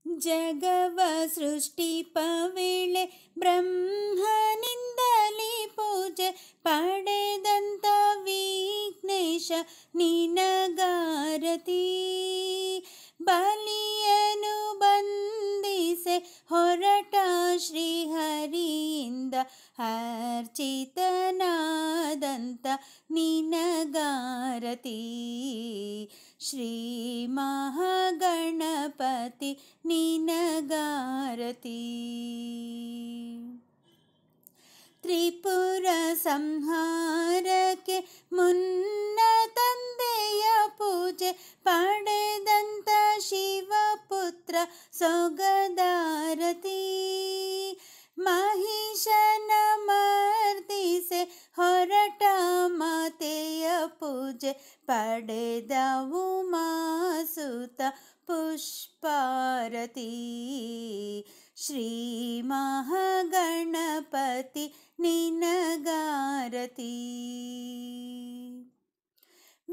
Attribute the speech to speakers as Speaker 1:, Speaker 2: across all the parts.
Speaker 1: ಜಗವ ಸೃಷ್ಟಿಪವೇಳೆ ಬ್ರಹ್ಮನಿಂದಲೇ ಪೂಜೆ ಪಡೆದಂತ ವಿಘ್ನೇಶ ನಿನಗಾರತಿ. ಬಲಿಯನು ಬಂಧಿಸೆ ಹೊರಟ ಶ್ರೀಹರಿಯಿಂದ ಅರ್ಚಿತನಾದಂತ ನಿನಗಾರತಿ. ಶ್ರೀ ಮಹಾಗಣಪತಿ ನಿನಗಾರತಿ. ತ್ರಿಪುರ ಸಂಹಾರಕ್ಕೆ ಮುನ್ನ ತಂದೆಯ ಪೂಜೆ ಪಡೆದಂತ ಶಿವಪುತ್ರ ಸೊಗದಾರತಿ. ಮಹಿಷನ ಮರ್ದಿಸೆ ಹೊರಟ ಮಾತೆಯ ಪೂಜೆ ಪಡೆದ ಉಮಾಸುತ ಪುಷ್ಪಾರತಿ. ಶ್ರೀ ಮಹಾಗಣಪತಿ ನಿನಗಾರತಿ.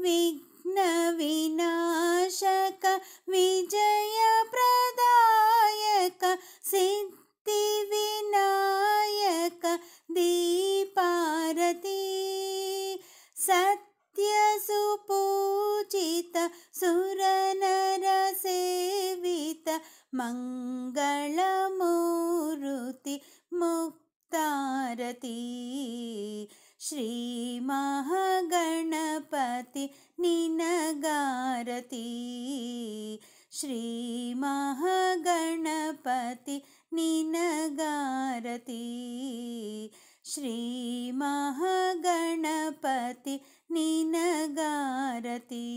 Speaker 1: ವಿಘ್ನ ವಿನಾಶಕ ವಿಜಯ ಪ್ರದಾಯಕ ಸಿದ್ಧಿ ವಿನಾಯಕ ದೀಪಾರತಿ. ಸತ್ಯ ಸುಪೂಜಿತ ಸುರನರ ಸೇವಿತ ಮಂಗಳಮೂರುತಿ ಮುಕ್ತಾರತಿ. ಶ್ರೀ ಮಹಾಗಣಪತಿ ನಿನಗಾರತಿ. ಶ್ರೀ ಮಹಾಗಣಪತಿ ನಿನಗಾರತಿ. ಶ್ರೀ ಮಹಾಗಣಪತಿ ನಿನಗಾರತಿ.